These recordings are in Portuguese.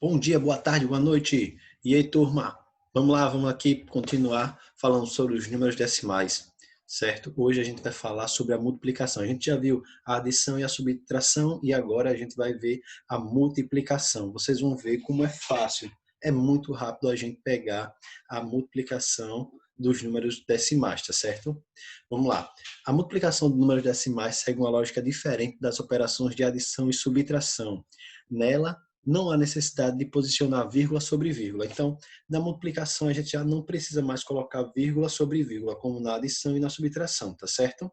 Bom dia, boa tarde, boa noite. E aí, turma? Vamos lá, vamos aqui continuar falando sobre os números decimais, certo? Hoje a gente vai falar sobre a multiplicação. A gente já viu a adição e a subtração e agora a gente vai ver a multiplicação. Vocês vão ver como é fácil, é muito rápido a gente pegar a multiplicação dos números decimais, tá certo? Vamos lá. A multiplicação de números decimais segue uma lógica diferente das operações de adição e subtração. Nela, não há necessidade de posicionar vírgula sobre vírgula. Então, na multiplicação, a gente já não precisa mais colocar vírgula sobre vírgula, como na adição e na subtração, tá certo?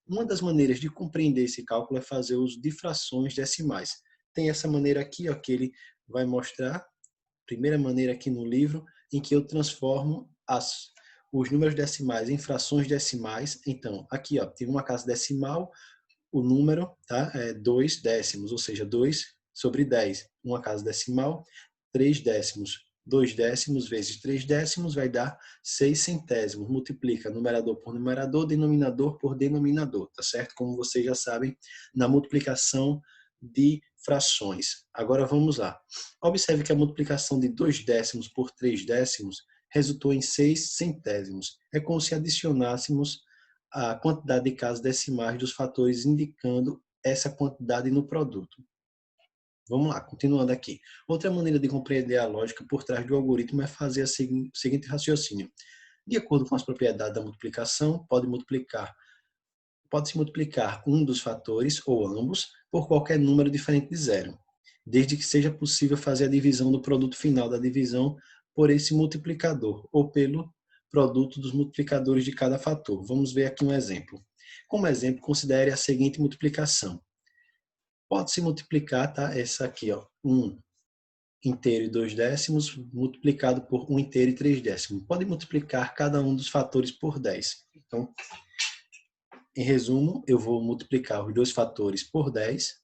Uma das maneiras de compreender esse cálculo é fazer uso de frações decimais. Tem essa maneira aqui, ó, que ele vai mostrar, primeira maneira aqui no livro, em que eu transformo os números decimais em frações decimais. Então, aqui, ó, tive uma casa decimal, o número, tá, é 2 décimos, ou seja, 2 sobre 10. Uma casa decimal, 3 décimos. 2 décimos vezes 3 décimos vai dar 6 centésimos. Multiplica numerador por numerador, denominador por denominador, tá certo? Como vocês já sabem, na multiplicação de frações. Agora vamos lá. Observe que a multiplicação de 2 décimos por 3 décimos resultou em 6 centésimos. É como se adicionássemos a quantidade de casas decimais dos fatores indicando essa quantidade no produto. Vamos lá, continuando aqui. Outra maneira de compreender a lógica por trás do algoritmo é fazer o seguinte raciocínio. De acordo com as propriedades da multiplicação, pode-se multiplicar um dos fatores, ou ambos, por qualquer número diferente de zero, desde que seja possível fazer a divisão do produto final da divisão por esse multiplicador, ou pelo produto dos multiplicadores de cada fator. Vamos ver aqui um exemplo. Como exemplo, considere a seguinte multiplicação. Pode-se multiplicar, tá? Essa aqui, ó, 1 inteiro e 2 décimos multiplicado por 1 inteiro e 3 décimos. Pode multiplicar cada um dos fatores por 10. Então, em resumo, eu vou multiplicar os dois fatores por 10,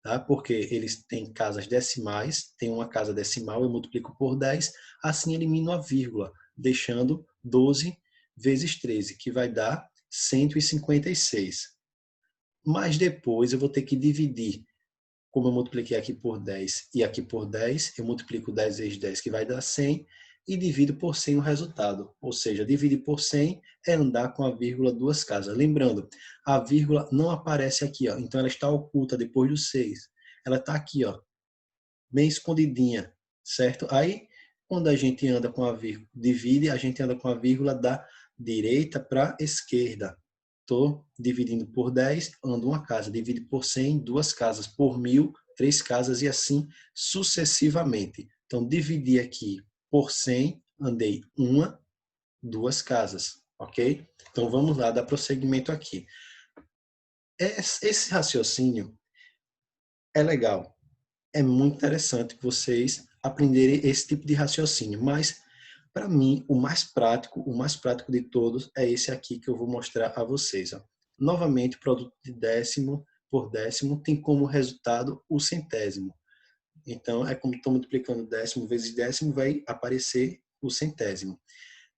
tá? Porque eles têm casas decimais, tem uma casa decimal, eu multiplico por 10, assim elimino a vírgula, deixando 12 vezes 13, que vai dar 156. Mas depois eu vou ter que dividir. Como eu multipliquei aqui por 10 e aqui por 10, eu multiplico 10 vezes 10, que vai dar 100, e divido por 100 o resultado. Ou seja, dividir por 100 é andar com a vírgula duas casas. Lembrando, a vírgula não aparece aqui, ó, então ela está oculta depois do 6. Ela está aqui, ó, bem escondidinha, certo? Aí, quando a gente anda com a vírgula, divide, a gente anda com a vírgula da direita para a esquerda. Estou dividindo por 10, ando uma casa. Divide por 100, duas casas. Por 1000, três casas e assim sucessivamente. Então, dividi aqui por 100, andei uma, duas casas, ok? Então, vamos lá, dar prosseguimento aqui. Esse raciocínio é legal. É muito interessante vocês aprenderem esse tipo de raciocínio, mas para mim o mais prático de todos é esse aqui que eu vou mostrar a vocês. Ó. Novamente, o produto de décimo por décimo tem como resultado o centésimo. Então, é como estou multiplicando décimo vezes décimo, vai aparecer o centésimo.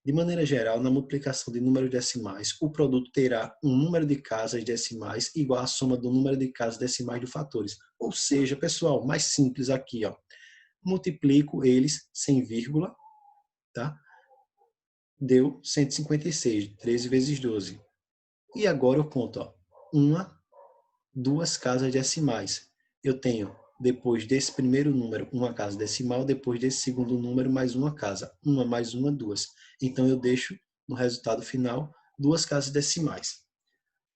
De maneira geral, na multiplicação de números decimais, o produto terá um número de casas decimais igual à soma do número de casas decimais dos fatores. Ou seja, pessoal, mais simples aqui, ó. Multiplico eles sem vírgula, tá? Deu 156, 13 vezes 12. E agora eu conto, ó, uma, duas casas decimais. Eu tenho, depois desse primeiro número, uma casa decimal, depois desse segundo número, mais uma casa. Uma mais uma, duas. Então, eu deixo, no resultado final, duas casas decimais.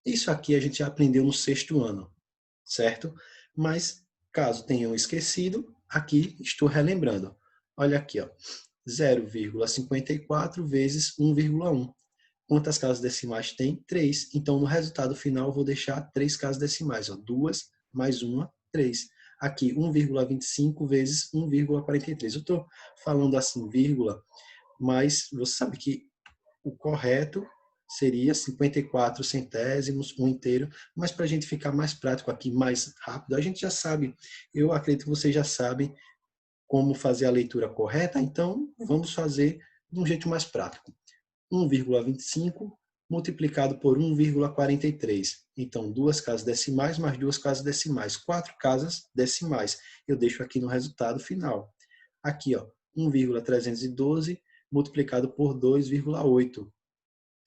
Isso aqui a gente já aprendeu no sexto ano, certo? Mas, caso tenham esquecido, aqui estou relembrando. Olha aqui, ó, 0,54 vezes 1,1. Quantas casas decimais tem? 3. Então, no resultado final, eu vou deixar 3 casas decimais. Ó. 2 mais 1, 3. Aqui, 1,25 vezes 1,43. Eu estou falando assim, vírgula, mas você sabe que o correto seria 54 centésimos, um inteiro. Mas para a gente ficar mais prático aqui, mais rápido, a gente já sabe, eu acredito que vocês já sabem como fazer a leitura correta, então vamos fazer de um jeito mais prático. 1,25 multiplicado por 1,43. Então, duas casas decimais mais duas casas decimais. 4 casas decimais. Eu deixo aqui no resultado final. Aqui, ó, 1,312 multiplicado por 2,8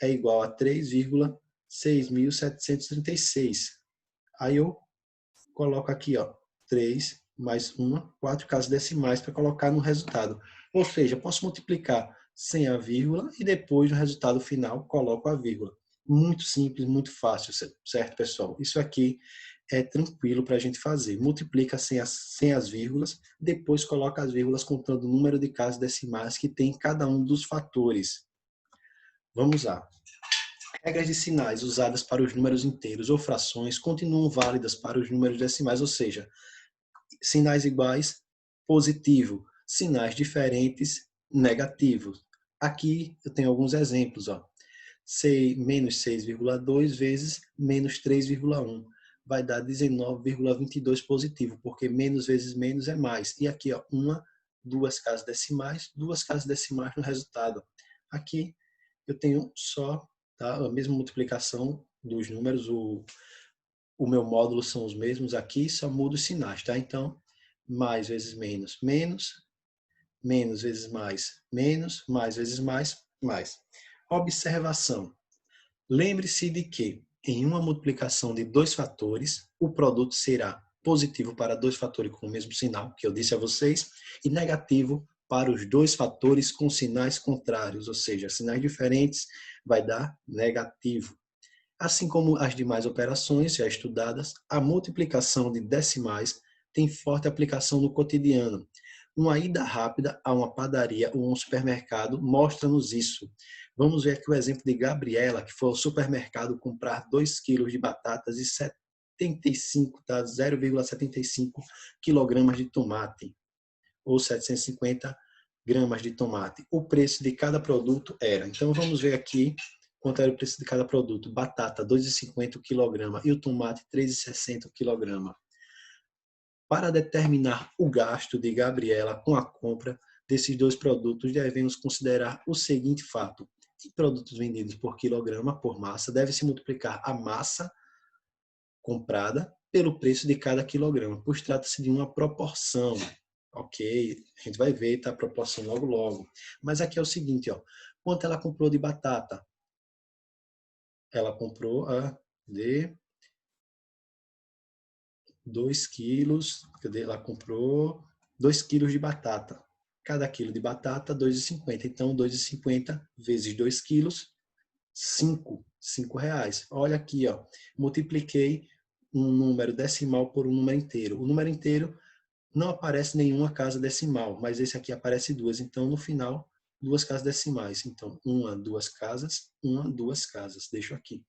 é igual a 3,6736. Aí eu coloco aqui, ó, 3 mais 1, 4 casas decimais para colocar no resultado. Ou seja, posso multiplicar sem a vírgula e depois no resultado final coloco a vírgula. Muito simples, muito fácil, certo, pessoal? Isso aqui é tranquilo para a gente fazer. Multiplica sem as vírgulas, depois coloca as vírgulas contando o número de casas decimais que tem em cada um dos fatores. Vamos lá. Regras de sinais usadas para os números inteiros ou frações continuam válidas para os números decimais, ou seja, sinais iguais, positivo, sinais diferentes, negativo. Aqui eu tenho alguns exemplos, ó. Menos 6,2 vezes menos 3,1 vai dar 19,22 positivo, porque menos vezes menos é mais. E aqui, ó, duas casas decimais no resultado. Aqui eu tenho só, tá, a mesma multiplicação dos números, o meu módulo são os mesmos aqui, só muda os sinais, tá? Então, mais vezes menos, menos, menos vezes mais vezes mais. Observação. Lembre-se de que, em uma multiplicação de dois fatores, o produto será positivo para dois fatores com o mesmo sinal, que eu disse a vocês, e negativo para os dois fatores com sinais contrários, ou seja, sinais diferentes vai dar negativo. Assim como as demais operações já estudadas, a multiplicação de decimais tem forte aplicação no cotidiano. Uma ida rápida a uma padaria ou um supermercado mostra-nos isso. Vamos ver aqui o exemplo de Gabriela, que foi ao supermercado comprar 2 quilos de batatas e 75, tá? 0,75 quilogramas de tomate, ou 750 gramas de tomate. O preço de cada produto era. Então, vamos ver aqui quanto era o preço de cada produto. Batata, 2,50 o quilograma e o tomate, 3,60 o quilograma. Para determinar o gasto de Gabriela com a compra desses dois produtos, devemos considerar o seguinte fato. Em produtos vendidos por quilograma, por massa, deve-se multiplicar a massa comprada pelo preço de cada quilograma, pois trata-se de uma proporção. Ok, a gente vai ver, tá? A proporção logo logo. Mas aqui é o seguinte, ó. Quanto ela comprou de batata? Ela comprou a de 2 quilos, ela comprou 2 quilos de batata. Cada quilo de batata, 2,50. Então, 2,50 vezes 2 quilos, 5 reais. Olha aqui, ó. Multipliquei um número decimal por um número inteiro. O número inteiro não aparece nenhuma casa decimal, mas esse aqui aparece duas. Então, no final, duas casas decimais. Então, duas casas. Deixo aqui.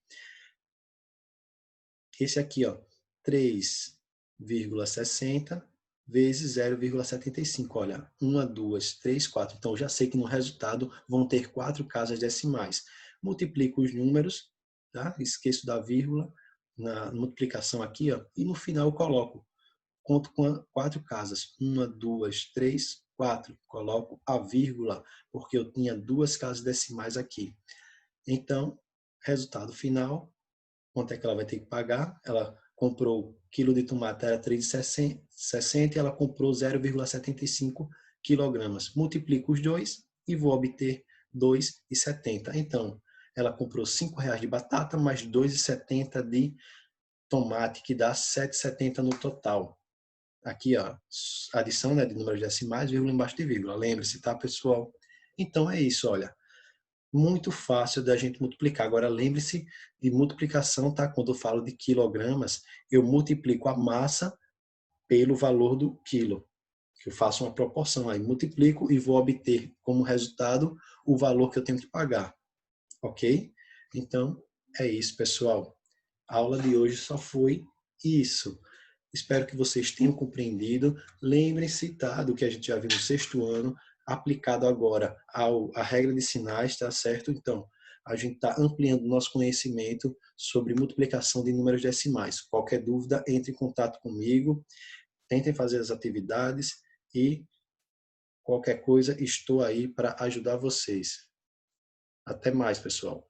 Esse aqui, ó, 3,60 vezes 0,75. Olha, 1, 2, 3, 4. Então, eu já sei que no resultado vão ter 4 casas decimais. Multiplico os números, tá? Esqueço da vírgula na multiplicação aqui, ó, e no final eu coloco. Conto com 4 casas. 1, 2, 3, 4. Coloco a vírgula, porque eu tinha 2 casas decimais aqui. Então, resultado final, quanto é que ela vai ter que pagar? Ela comprou quilo de tomate, era 3,60 e ela comprou 0,75 quilogramas. Multiplico os dois e vou obter 2,70. Então, ela comprou 5 reais de batata, mais 2,70 de tomate, que dá 7,70 no total. Aqui, ó, adição, né, de números decimais, vírgula embaixo de vírgula. Lembre-se, tá, pessoal? Então, é isso, olha. Muito fácil da gente multiplicar. Agora, lembre-se de multiplicação, tá? Quando eu falo de quilogramas, eu multiplico a massa pelo valor do quilo. Eu faço uma proporção aí, multiplico e vou obter como resultado o valor que eu tenho que pagar. Ok? Então, é isso, pessoal. A aula de hoje só foi isso. Espero que vocês tenham compreendido. Lembrem-se, tá, do que a gente já viu no sexto ano, aplicado agora à regra de sinais, tá certo? Então, a gente está ampliando o nosso conhecimento sobre multiplicação de números decimais. Qualquer dúvida, entre em contato comigo, tentem fazer as atividades e qualquer coisa, estou aí para ajudar vocês. Até mais, pessoal.